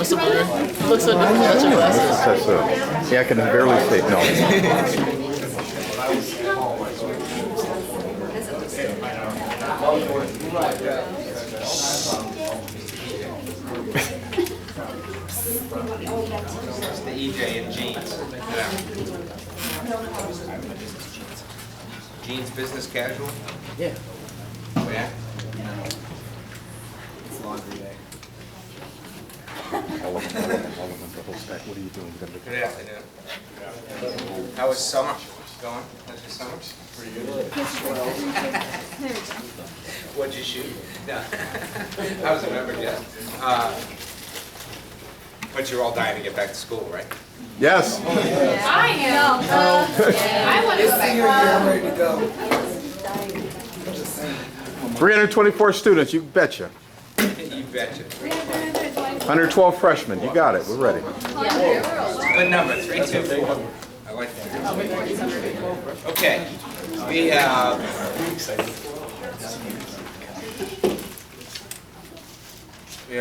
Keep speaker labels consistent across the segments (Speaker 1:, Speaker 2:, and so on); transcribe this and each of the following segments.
Speaker 1: What's the matter? You look so different without your glasses.
Speaker 2: That's yeah, I can barely see. No.
Speaker 3: It's the EJ and Jeans. Jeans business casual?
Speaker 1: Yeah.
Speaker 3: Oh, yeah?
Speaker 1: It's laundry day.
Speaker 2: All of them, the whole stack. What are you doing?
Speaker 3: Good afternoon. How was summer going? How's your summer? Pretty good. What'd you shoot? No. I was a member, yeah. But you're all dying to get back to school, right?
Speaker 2: Yes.
Speaker 4: I am. I want to go back.
Speaker 5: I'm ready to go.
Speaker 2: 324 students, you betcha.
Speaker 3: You betcha.
Speaker 2: 112 freshmen, you got it. We're ready.
Speaker 3: Good number, 324. I like that. Okay, we have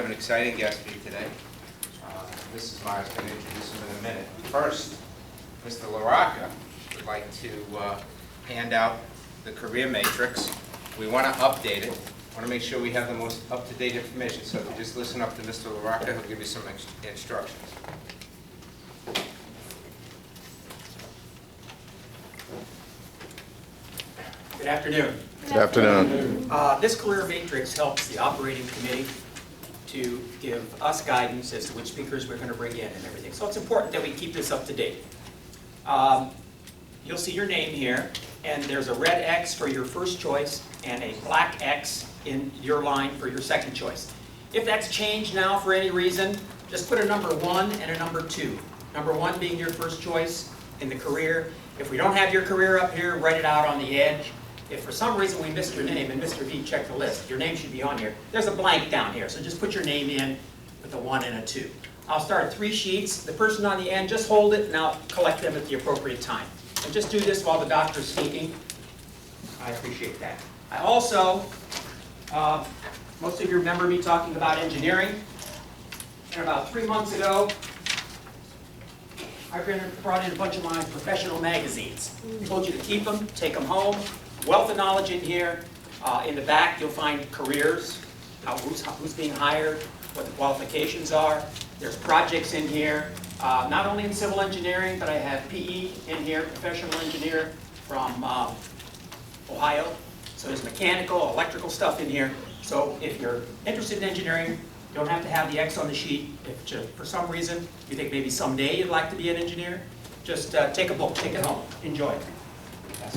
Speaker 3: an exciting guest for you today. Mrs. Myers is going to introduce him in a minute. First, Mr. LaRocca would like to hand out the career matrix. We want to update it. I want to make sure we have the most up-to-date information. So if you just listen up to Mr. LaRocca, he'll give you some instructions.
Speaker 6: Good afternoon.
Speaker 2: Good afternoon.
Speaker 6: This career matrix helps the operating committee to give us guidance as to which speakers we're going to bring in and everything. So it's important that we keep this up to date. You'll see your name here, and there's a red X for your first choice and a black X in your line for your second choice. If that's changed now for any reason, just put a number 1 and a number 2. Number 1 being your first choice in the career. If we don't have your career up here, write it out on the edge. If for some reason we missed your name and Mr. V checked the list, your name should be on here. There's a blank down here, so just put your name in with a 1 and a 2. I'll start 3 sheets. The person on the end, just hold it and I'll collect them at the appropriate time. And just do this while the doctor's speaking. I appreciate that. I also, most of you remember me talking about engineering. And about 3 months ago, I brought in a bunch of my professional magazines. I told you to keep them, take them home. Wealth of knowledge in here. In the back, you'll find careers, who's being hired, what the qualifications are. There's projects in here, not only in civil engineering, but I have PE in here, professional engineer from Ohio. So there's mechanical, electrical stuff in here. So if you're interested in engineering, you don't have to have the X on the sheet. If for some reason you think maybe someday you'd like to be an engineer, just take a book, take it home, enjoy it. Yes.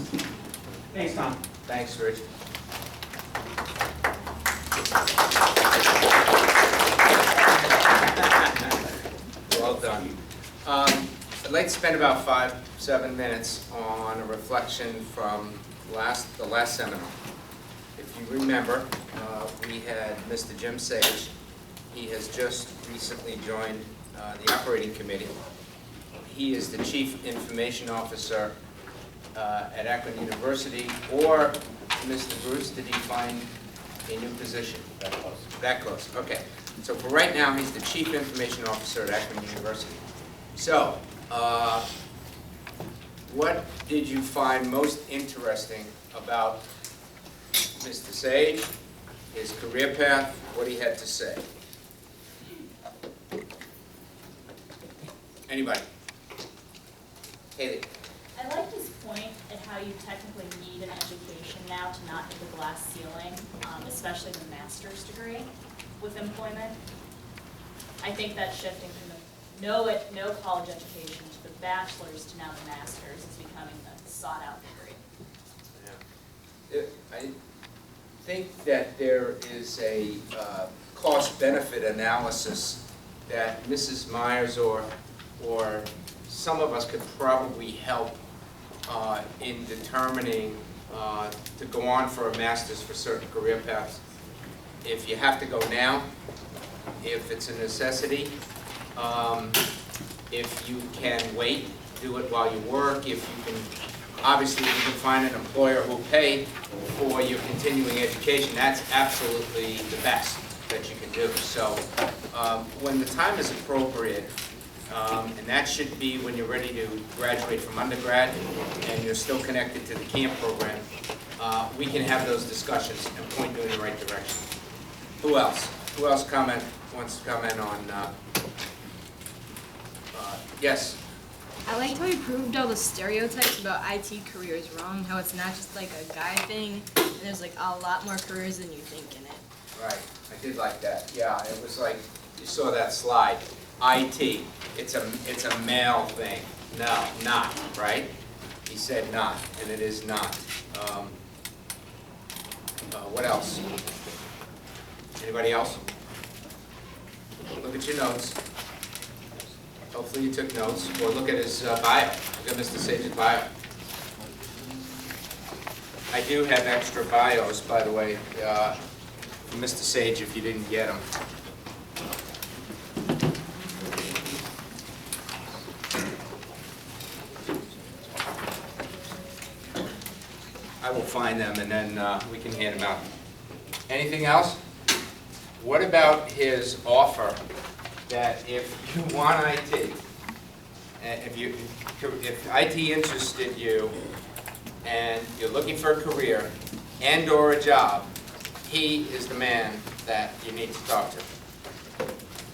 Speaker 6: Thanks, Tom.
Speaker 3: Thanks, Rich. Well done. I'd like to spend about 5-7 minutes on a reflection from the last seminar. If you remember, we had Mr. Jim Sage. He has just recently joined the operating committee. He is the Chief Information Officer at Akron University, or Mr. Bruce, did he find a new position? That close. That close, okay. So for right now, he's the Chief Information Officer at Akron University. So, what did you find most interesting about Mr. Sage, his career path, what he had to say? Anybody? Haley.
Speaker 4: I like his point at how you technically need an education now to not hit the glass ceiling, especially the master's degree with employment. I think that shifting from the no college education to the bachelor's to now the master's is becoming the sought-out degree.
Speaker 3: Yeah. I think that there is a cost-benefit analysis that Mrs. Myers or some of us could probably help in determining to go on for a master's for certain career paths. If you have to go now, if it's a necessity, if you can wait, do it while you work, if you can, obviously if you can find an employer who'll pay for your continuing education, that's absolutely the best that you can do. So When the time is appropriate, and that should be when you're ready to graduate from undergrad and you're still connected to the camp program, we can have those discussions and point you in the right direction. Who else? Who else wants to comment on, yes?
Speaker 5: I liked how he proved all the stereotypes about IT careers wrong, how it's not just like a guy thing, and there's like a lot more careers than you think in it.
Speaker 3: Right, I did like that. Yeah, it was like, you saw that slide. IT, it's a male thing. No, not, right? He said not, and it is not. What else? Anybody else? Look at your notes. Hopefully you took notes, or look at his bio. Look at Mr. Sage's bio. I do have extra bios, by the way, for Mr. Sage, if you didn't get them. I will find them, and then we can hand them out. Anything else? What about his offer that if you want IT, if IT interested you, and you're looking for a career and/or a job, he is the man that you need to talk to.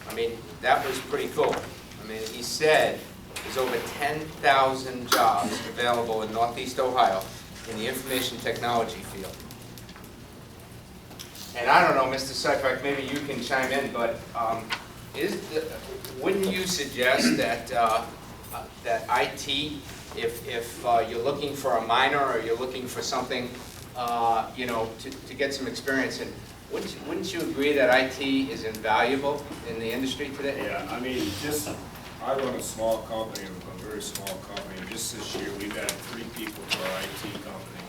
Speaker 3: I mean, that was pretty cool. I mean, he said there's over 10,000 jobs available in Northeast Ohio in the information technology field. And I don't know, Mr. Seifert, maybe you can chime in, but wouldn't you suggest that that IT, if you're looking for a minor or you're looking for something, you know, to get some experience in, wouldn't you agree that IT is invaluable in the industry today?
Speaker 7: Yeah, I mean, I run a small company, a very small company, and just this year we've added 3 people to our IT company,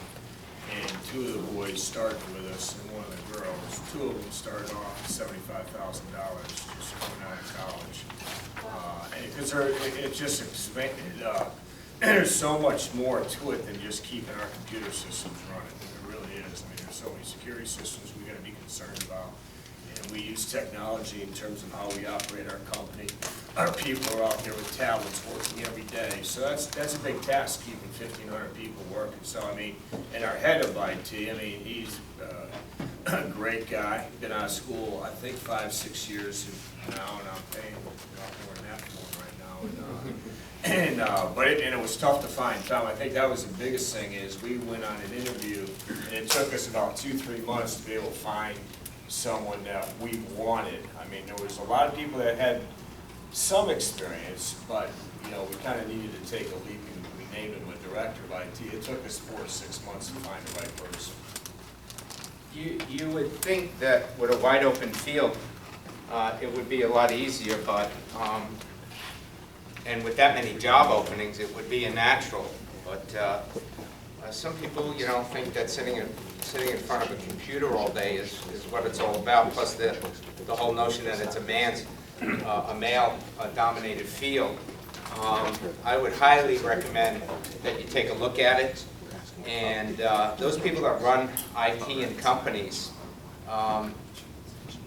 Speaker 7: and 2 of the boys started with us, and 1 of the girls. 2 of them started off at $75,000 just coming out of college. Because it just expanded. There's so much more to it than just keeping our computer systems running. There really is. I mean, there's so many security systems we got to be concerned about. And we use technology in terms of how we operate our company. Our people are out there with tablets working every day. So that's a big task, keeping 1,500 people working. So, I mean, and our head of IT, I mean, he's a great guy. Been out of school, I think, 5-6 years now, and I'm paying more than that for him right now. But it was tough to find Tom. I think that was the biggest thing is we went on an interview, and it took us about 2-3 months to be able to find someone that we wanted. I mean, there was a lot of people that had some experience, but you know, we kind of needed to take a leap, and we named him a director of IT. It took us 4 to 6 months to find the right person.
Speaker 3: You would think that with a wide open field, it would be a lot easier, but and with that many job openings, it would be a natural. But some people, you know, think that sitting in front of a computer all day is what it's all about. Plus the whole notion that it's a male-dominated field. I would highly recommend that you take a look at it. And those people that run IT in companies,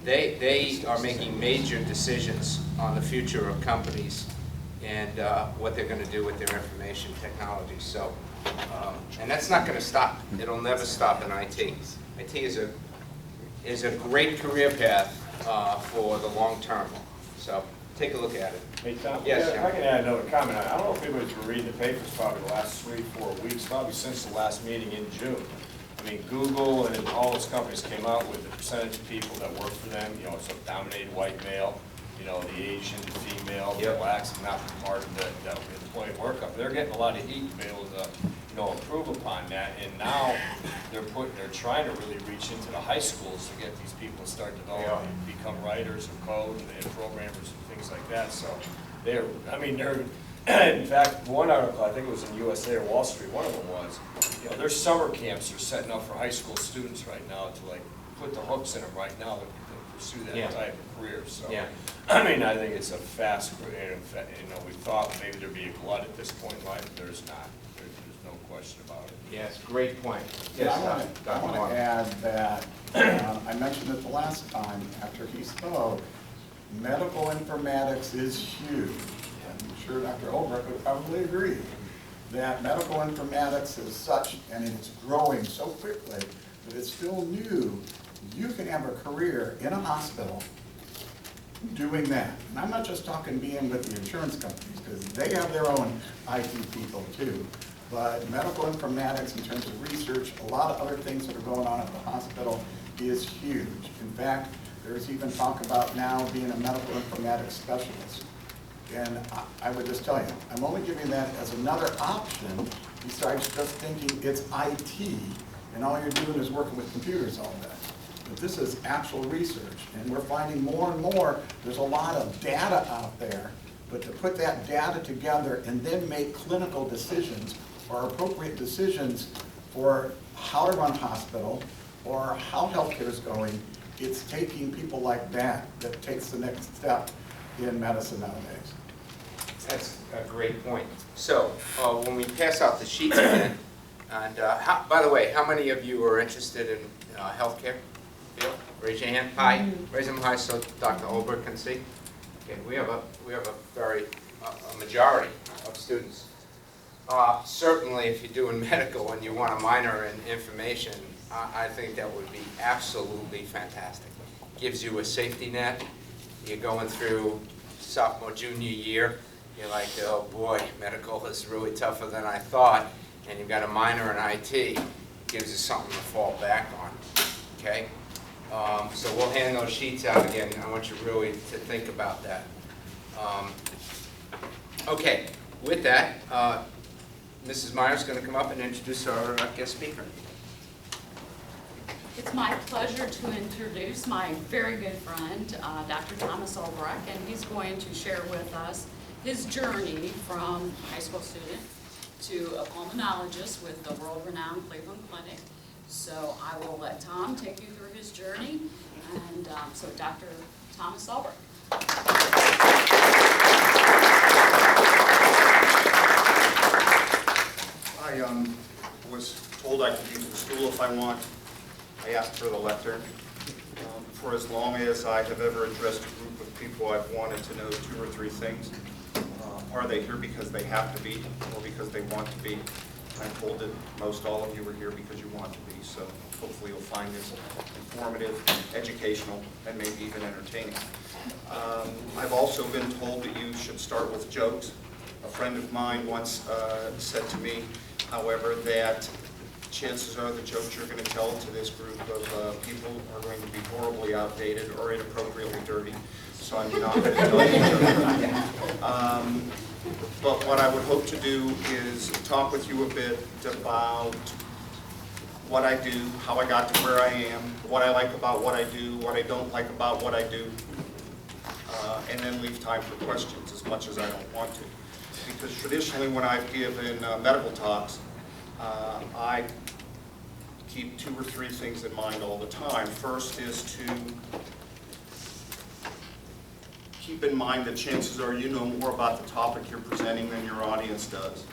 Speaker 3: they are making major decisions on the future of companies and what they're going to do with their information technology. So, and that's not going to stop. It'll never stop in IT. IT is a great career path for the long term. So take a look at it.
Speaker 7: Hey, Tom,
Speaker 3: Yes,
Speaker 7: if I can add another comment. I don't know if anybody's been reading the papers probably the last 3-4 weeks, probably since the last meeting in June. I mean, Google and all those companies came out with the percentage of people that work for them. You know, it's a dominated white male, you know, the Asian, the female, the blacks have not been part of the employee workup. They're getting a lot of heat to be able to, you know, improve upon that. And now they're trying to really reach into the high schools to get these people to start developing, become writers of code and programmers and things like that. So they're, in fact, one article, I think it was in USA or Wall Street, one of them was, you know, their summer camps are setting up for high school students right now to like put the hooks in them right now to pursue that type of career. So, I mean, I think it's a fast career. You know, we thought maybe there'd be a glut at this point in life, but there's not. There's no question about it.
Speaker 3: Yes, great point.
Speaker 8: Yeah,
Speaker 3: Yes,
Speaker 8: I want to add that I mentioned it the last time after he spoke, medical informatics is huge. I'm sure Dr. Holbrook would probably agree that medical informatics is such, and it's growing so quickly, that it's still new. You can have a career in a hospital doing that. And I'm not just talking being with the insurance companies, because they have their own IT people too. But medical informatics in terms of research, a lot of other things that are going on at the hospital is huge. In fact, there's even talk about now being a medical informatics specialist. And I would just tell you, I'm only giving that as another option besides just thinking it's IT and all you're doing is working with computers all day. But this is actual research, and we're finding more and more there's a lot of data out there, but to put that data together and then make clinical decisions or appropriate decisions for how to run a hospital or how healthcare is going, it's taking people like that that takes the next step in medicine nowadays.
Speaker 3: That's a great point. So, when we pass out the sheets again, and by the way, how many of you are interested in healthcare? Bill, raise your hand. Hi. Raise them high so Dr. Holbrook can see. Okay, we have a very a majority of students. Certainly, if you're doing medical and you want a minor in information, I think that would be absolutely fantastic. Gives you a safety net. You're going through sophomore, junior year. You're like, oh boy, medical is really tougher than I thought. And you've got a minor in IT. Gives you something to fall back on. Okay? So we'll hand those sheets out again. I want you really to think about that. Okay, with that, Mrs. Myers is going to come up and introduce our guest speaker.
Speaker 9: It's my pleasure to introduce my very good friend, Dr. Thomas Olbrich, and he's going to share with us his journey from high school student to a pulmonologist with the world-renowned Cleveland Clinic. So I will let Tom take you through his journey, and so Dr. Thomas Olbrich.
Speaker 10: I was told I could use the stool if I want. I asked for the lectern. For as long as I have ever addressed a group of people, I've wanted to know 2 or 3 things. Are they here because they have to be or because they want to be? I'm told that most all of you are here because you want to be, so hopefully you'll find this informative, educational, and maybe even entertaining. I've also been told that you should start with jokes. A friend of mine once said to me, however, that chances are the jokes you're going to tell to this group of people are going to be horribly outdated or inappropriately dirty, so I'm not going to tell you jokes. But what I would hope to do is talk with you a bit about what I do, how I got to where I am, what I like about what I do, what I don't like about what I do, and then leave time for questions as much as I don't want to. Because traditionally when I've given medical talks, I keep 2 or 3 things in mind all the time. First is to keep in mind that chances are you know more about the topic you're presenting than your audience does.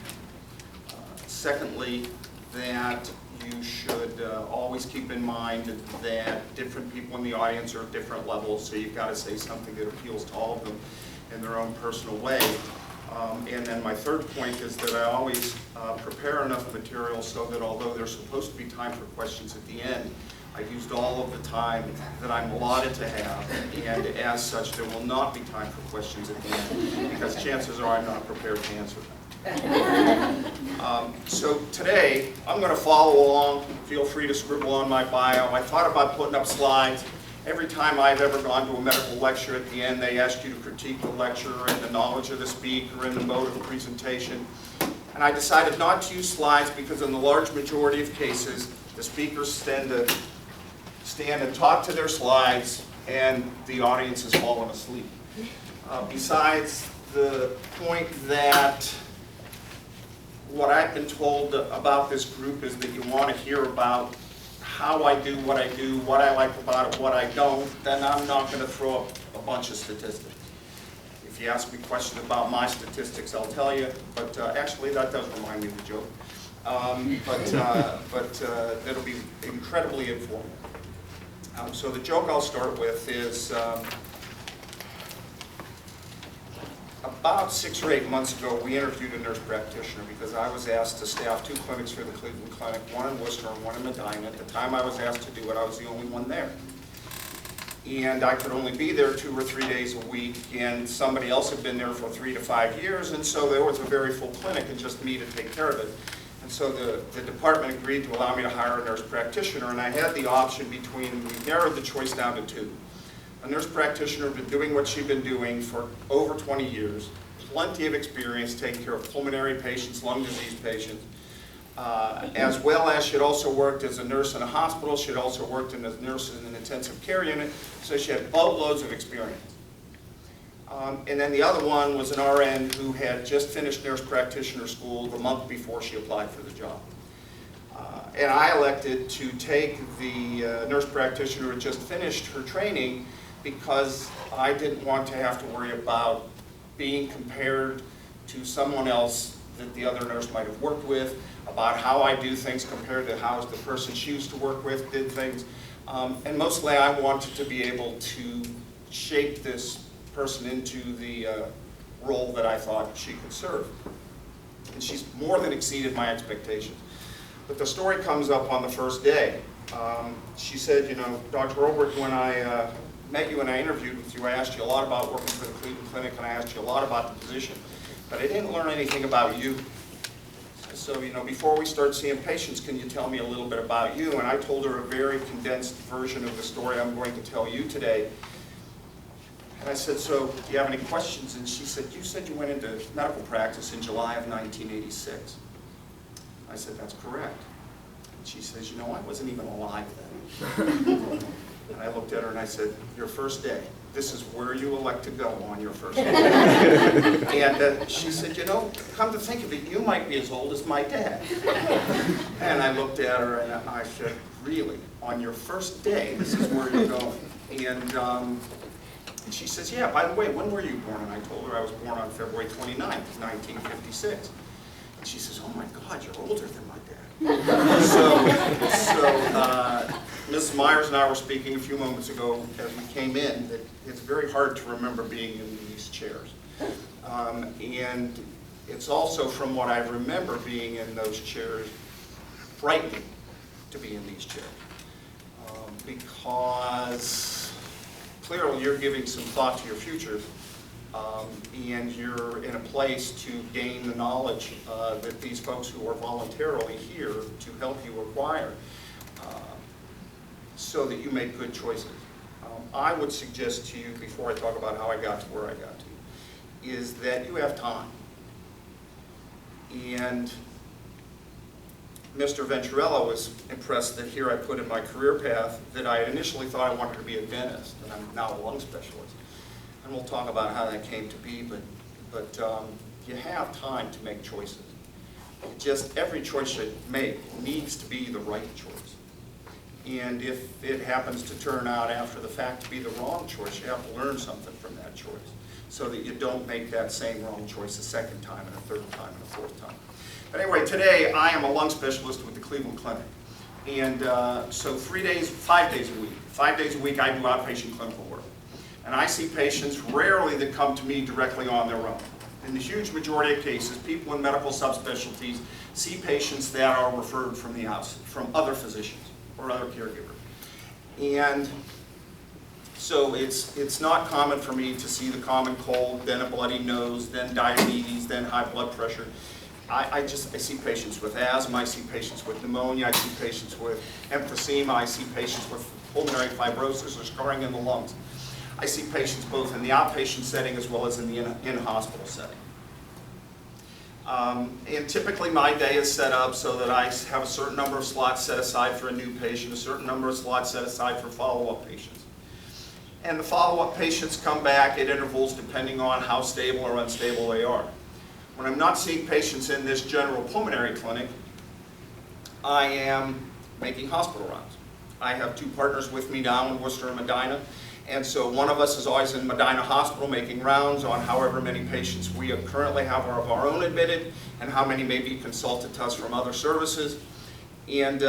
Speaker 10: Secondly, that you should always keep in mind that different people in the audience are at different levels, so you've got to say something that appeals to all of them in their own personal way. And then my third point is that I always prepare enough material so that although there's supposed to be time for questions at the end, I've used all of the time that I'm allotted to have, and as such, there will not be time for questions at the end, because chances are I'm not prepared to answer them. So today, I'm going to follow along. Feel free to scribble on my bio. I thought about putting up slides. Every time I've ever gone to a medical lecture, at the end they ask you to critique the lecturer and the knowledge of the speaker and the mode of the presentation. And I decided not to use slides because in the large majority of cases, the speakers tend to stand and talk to their slides and the audience has fallen asleep. Besides the point that what I've been told about this group is that you want to hear about how I do, what I like about it, what I don't, then I'm not going to throw up a bunch of statistics. If you ask me questions about my statistics, I'll tell you, but actually that does remind me of a joke. But it'll be incredibly informative. So the joke I'll start with is, About 6 or 8 months ago, we interviewed a nurse practitioner because I was asked to staff 2 clinics for the Cleveland Clinic, one in Worcester and one in Medina. At the time I was asked to do it, I was the only one there. And I could only be there 2 or 3 days a week, and somebody else had been there for 3 to 5 years, and so there was a very full clinic and just me to take care of it. And so the department agreed to allow me to hire a nurse practitioner, and I had the option between, we narrowed the choice down to 2. A nurse practitioner had been doing what she'd been doing for over 20 years, plenty of experience taking care of pulmonary patients, lung disease patients, as well as she'd also worked as a nurse in a hospital. She'd also worked as a nurse in an intensive care unit, so she had boatloads of experience. And then the other one was an RN who had just finished nurse practitioner school the month before she applied for the job. And I elected to take the nurse practitioner who had just finished her training because I didn't want to have to worry about being compared to someone else that the other nurse might have worked with, about how I do things compared to how the person she used to work with did things. And mostly I wanted to be able to shape this person into the role that I thought she could serve. And she's more than exceeded my expectations. But the story comes up on the first day. She said, you know, Dr. Olbrich, when I met you and I interviewed with you, I asked you a lot about working for the Cleveland Clinic and I asked you a lot about the position, but I didn't learn anything about you. So, you know, before we start seeing patients, can you tell me a little bit about you? And I told her a very condensed version of the story I'm going to tell you today. And I said, so do you have any questions? And she said, you said you went into medical practice in July of 1986. I said, that's correct. And she says, you know, I wasn't even alive then. And I looked at her and I said, your first day, this is where you elect to go on your first day. And she said, you know, come to think of it, you might be as old as my dad. And I looked at her and I said, really, on your first day, this is where you're going. And she says, yeah, by the way, when were you born? And I told her I was born on February 29th, 1956. And she says, oh my God, you're older than my dad. So Mrs. Myers and I were speaking a few moments ago as we came in that it's very hard to remember being in these chairs. And it's also, from what I remember being in those chairs, frightening to be in these chairs. Because clearly you're giving some thought to your future, and you're in a place to gain the knowledge that these folks who are voluntarily here to help you acquire, so that you make good choices. I would suggest to you, before I talk about how I got to where I got to, is that you have time. And Mr. Venturella was impressed that here I put in my career path that I initially thought I wanted to be a dentist, and I'm now a lung specialist. And we'll talk about how that came to be, but you have time to make choices. Just every choice you make needs to be the right choice. And if it happens to turn out after the fact to be the wrong choice, you have to learn something from that choice so that you don't make that same wrong choice a second time and a third time and a fourth time. But anyway, today I am a lung specialist with the Cleveland Clinic. And so 5 days a week. 5 days a week I do outpatient clinical work. And I see patients rarely that come to me directly on their own. In the huge majority of cases, people in medical subspecialties see patients that are referred from the outside, from other physicians or other caregivers. And so it's not common for me to see the common cold, then a bloody nose, then diabetes, then high blood pressure. I see patients with asthma, I see patients with pneumonia, I see patients with emphysema, I see patients with pulmonary fibrosis or scarring in the lungs. I see patients both in the outpatient setting as well as in the in-hospital setting. And typically my day is set up so that I have a certain number of slots set aside for a new patient, a certain number of slots set aside for follow-up patients. And the follow-up patients come back at intervals depending on how stable or unstable they are. When I'm not seeing patients in this general pulmonary clinic, I am making hospital rounds. I have 2 partners with me now in Worcester and Medina, and so one of us is always in Medina Hospital making rounds on however many patients we currently have of our own admitted and how many may be consulted to us from other services. And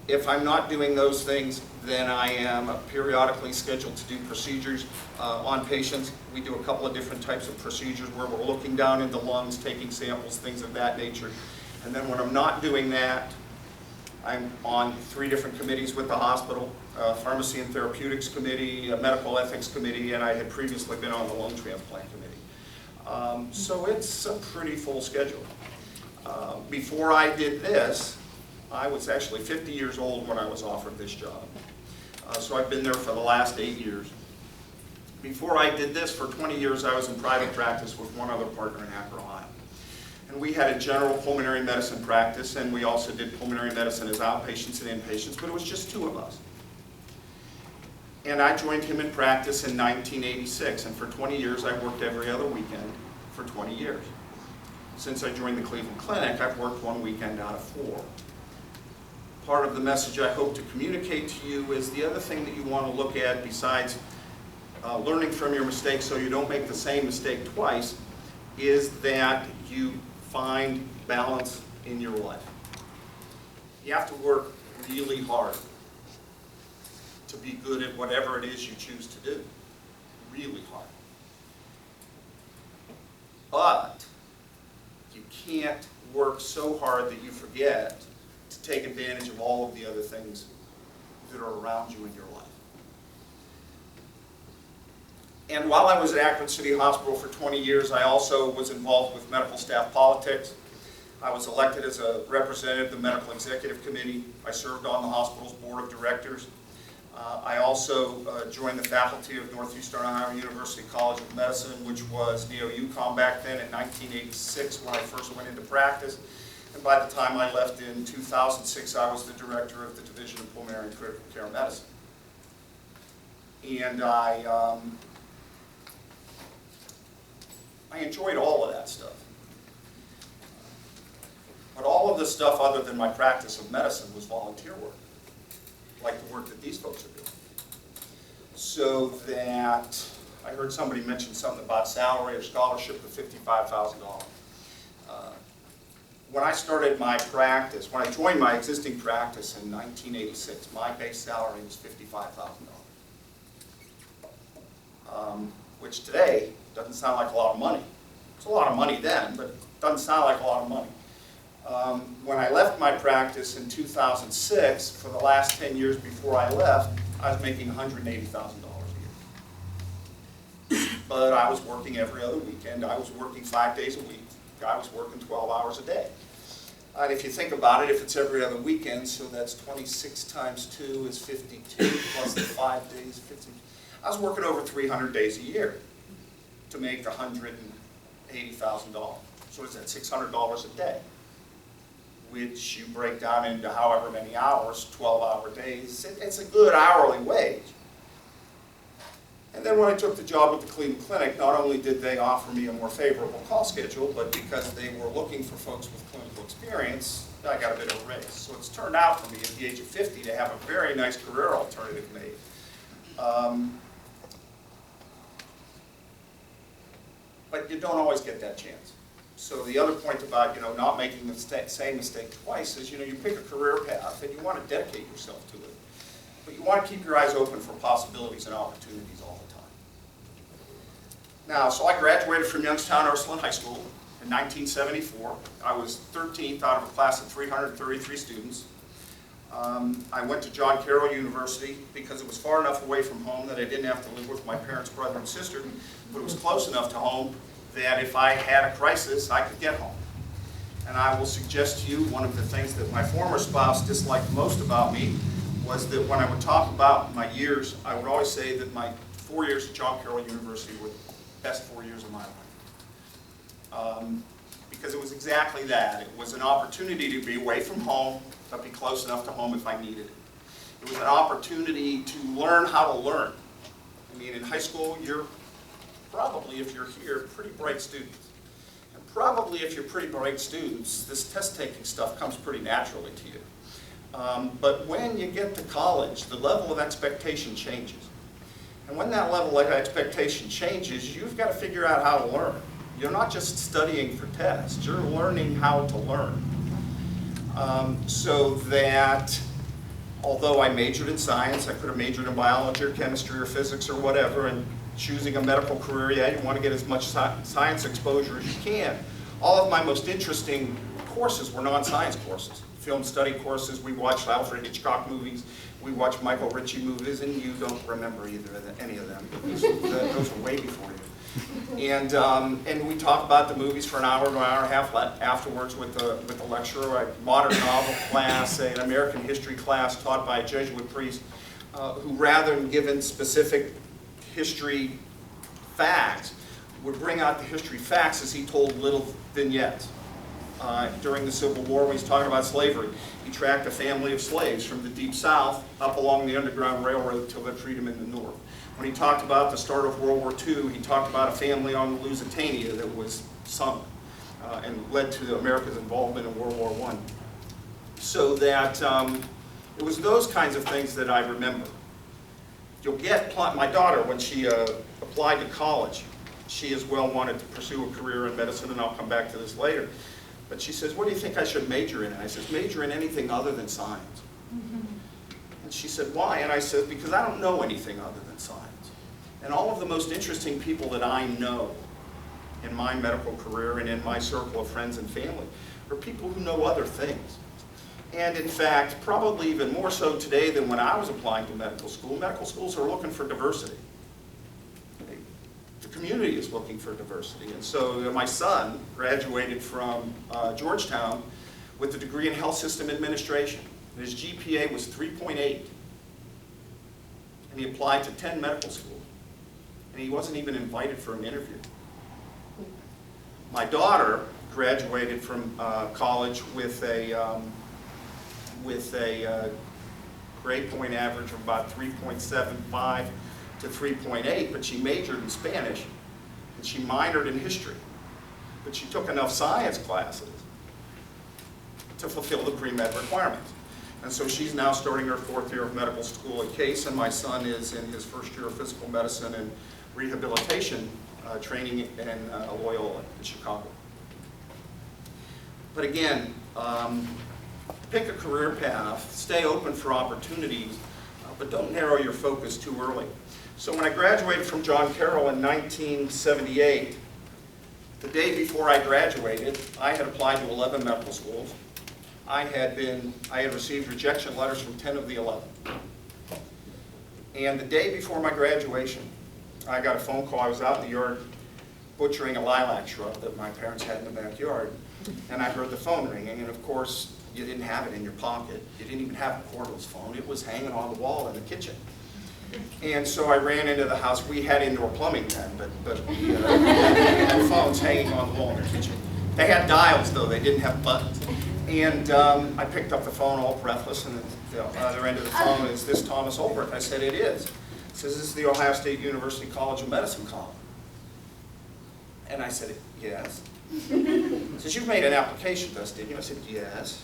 Speaker 10: if I'm not doing those things, then I am periodically scheduled to do procedures on patients. We do a couple of different types of procedures where we're looking down into lungs, taking samples, things of that nature. And then when I'm not doing that, I'm on 3 different committees with the hospital, Pharmacy and Therapeutics Committee, a Medical Ethics Committee, and I had previously been on the Lung Transplant Committee. So it's a pretty full schedule. Before I did this, I was actually 50 years old when I was offered this job. So I've been there for the last 8 years. Before I did this, for 20 years, I was in private practice with one other partner in Akron, Ohio. And we had a general pulmonary medicine practice, and we also did pulmonary medicine as outpatients and inpatients, but it was just 2 of us. And I joined him in practice in 1986, and for 20 years, I worked every other weekend for 20 years. Since I joined the Cleveland Clinic, I've worked 1 weekend out of 4. Part of the message I hope to communicate to you is the other thing that you want to look at besides learning from your mistakes so you don't make the same mistake twice is that you find balance in your life. You have to work really hard to be good at whatever it is you choose to do. Really hard. But you can't work so hard that you forget to take advantage of all of the other things that are around you in your life. And while I was at Akron City Hospital for 20 years, I also was involved with medical staff politics. I was elected as a representative of the Medical Executive Committee. I served on the hospital's board of directors. I also joined the faculty of Northeastern Ohio University College of Medicine, which was neo-UCOM back then in 1986 when I first went into practice. And by the time I left in 2006, I was the director of the Division of Pulmonary and Critical Care Medicine. And I enjoyed all of that stuff. But all of the stuff other than my practice of medicine was volunteer work, like the work that these folks are doing. So that, I heard somebody mention something about salary or scholarship of $55,000. When I started my practice, when I joined my existing practice in 1986, my base salary was $55,000. Which today doesn't sound like a lot of money. It's a lot of money then, but it doesn't sound like a lot of money. When I left my practice in 2006, for the last 10 years before I left, I was making $180,000 a year. But I was working every other weekend. I was working 5 days a week. I was working 12 hours a day. And if you think about it, if it's every other weekend, so that's 26 times 2 is 52, plus the 5 days, 50. I was working over 300 days a year to make $180,000. So is that $600 a day? Which you break down into however many hours, 12-hour days. It's a good hourly wage. And then when I took the job with the Cleveland Clinic, not only did they offer me a more favorable call schedule, but because they were looking for folks with clinical experience, I got a bit of a raise. So it's turned out for me at the age of 50 to have a very nice career alternative made. But you don't always get that chance. So the other point about not making the same mistake twice is you pick a career path and you want to dedicate yourself to it. But you want to keep your eyes open for possibilities and opportunities all the time. Now, so I graduated from Youngstown Ursuline High School in 1974. I was 13th out of a class of 333 students. I went to John Carroll University because it was far enough away from home that I didn't have to live with my parents, brother, and sister, but it was close enough to home that if I had a crisis, I could get home. And I will suggest to you one of the things that my former spouse disliked most about me was that when I would talk about my years, I would always say that my 4 years at John Carroll University were the best 4 years of my life. Because it was exactly that. It was an opportunity to be away from home, but be close enough to home if I needed it. It was an opportunity to learn how to learn. I mean, in high school, you're probably, if you're here, pretty bright students. And probably if you're pretty bright students, this test-taking stuff comes pretty naturally to you. But when you get to college, the level of expectation changes. And when that level of expectation changes, you've got to figure out how to learn. You're not just studying for tests, you're learning how to learn. So that although I majored in science, I could have majored in biology or chemistry or physics or whatever, and choosing a medical career, yeah, you want to get as much science exposure as you can. All of my most interesting courses were non-science courses. Film study courses, we watched Alfred Hitchcock movies, we watched Michael Ritchie movies, and you don't remember any of them. Those were way before you. And we talked about the movies for an hour to an hour and a half afterwards with the lecturer. A modern novel class, an American history class taught by a Jesuit priest, who rather than given specific history facts, would bring out the history facts as he told little vignettes. During the Civil War, when he's talking about slavery, he tracked a family of slaves from the Deep South up along the Underground Railroad till their freedom in the North. When he talked about the start of World War II, he talked about a family on the Lusitania that was sunk and led to America's involvement in World War I. So that it was those kinds of things that I remember. You'll get, my daughter, when she applied to college, she as well wanted to pursue a career in medicine, and I'll come back to this later. But she says, what do you think I should major in? And I says, major in anything other than science. And she said, why? And I said, because I don't know anything other than science. And all of the most interesting people that I know in my medical career and in my circle of friends and family are people who know other things. And in fact, probably even more so today than when I was applying to medical schools are looking for diversity. The community is looking for diversity. And so my son graduated from Georgetown with a degree in health system administration. And his GPA was 3.8. And he applied to 10 medical schools. And he wasn't even invited for an interview. My daughter graduated from college with a grade point average of about 3.75 to 3.8, but she majored in Spanish and she minored in history. But she took enough science classes to fulfill the pre-med requirements. And so she's now starting her 4th year of medical school at Case, and my son is in his 1st year of physical medicine and rehabilitation training in Loyola in Chicago. But again, pick a career path, stay open for opportunities, but don't narrow your focus too early. So when I graduated from John Carroll in 1978, the day before I graduated, I had applied to 11 medical schools. I had received rejection letters from 10 of the 11. And the day before my graduation, I got a phone call. I was out in the yard butchering a lilac shrub that my parents had in the backyard, and I heard the phone ringing, and of course, you didn't have it in your pocket. You didn't even have a cordless phone. It was hanging on the wall in the kitchen. And so I ran into the house. We had indoor plumbing then, but we had phones hanging on the wall in the kitchen. They had dials, though. They didn't have buttons. And I picked up the phone all breathless, and the other end of the phone, is this Thomas Olbrecht? I said, it is. It says, this is the Ohio State University College of Medicine column. And I said, yes. He says, you've made an application to us, didn't you? I said, yes.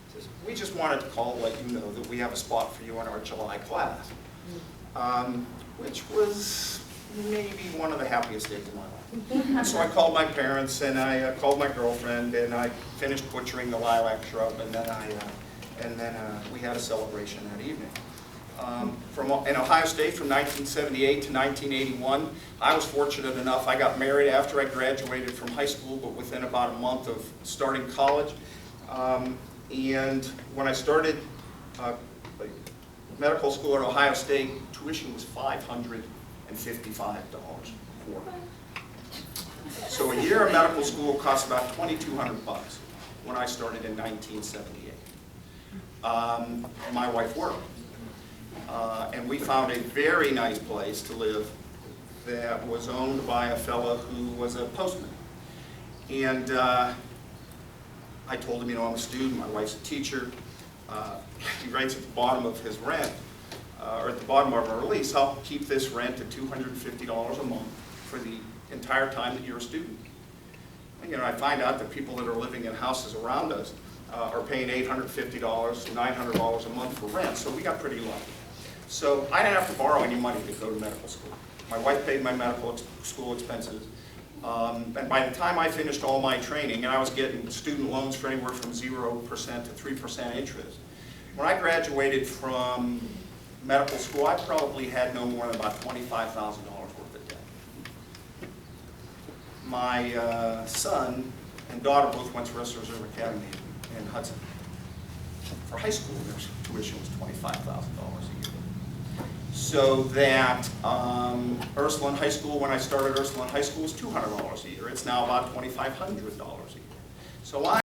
Speaker 10: He says, we just wanted to call to let you know that we have a spot for you in our July class. Which was maybe one of the happiest days of my life. And so I called my parents, and I called my girlfriend, and I finished butchering the lilac shrub, and then we had a celebration that evening. In Ohio State from 1978 to 1981, I was fortunate enough, I got married after I graduated from high school, but within about a month of starting college. And when I started medical school at Ohio State, tuition was $555 a quarter. So a year of medical school cost about $2,200 when I started in 1978. My wife worked, and we found a very nice place to live that was owned by a fellow who was a postman. And I told him, you know, I'm a student, my wife's a teacher. He writes at the bottom of his rent, or at the bottom of our lease, I'll keep this rent at $250 a month for the entire time that you're a student. And, you know, I find out that people that are living in houses around us are paying $850 to $900 a month for rent, so we got pretty lucky. So I didn't have to borrow any money to go to medical school. My wife paid my medical school expenses. And by the time I finished all my training, and I was getting student loans for anywhere from 0% to 3% interest, When I graduated from medical school, I probably had no more than about $25,000 worth of debt. My son and daughter both went to West Reserve Academy in Hudson. For high school, their tuition was $25,000 a year. So that Ursuline High School, when I started Ursuline High School, was $200 a year. It's now about $2,500 a year. So I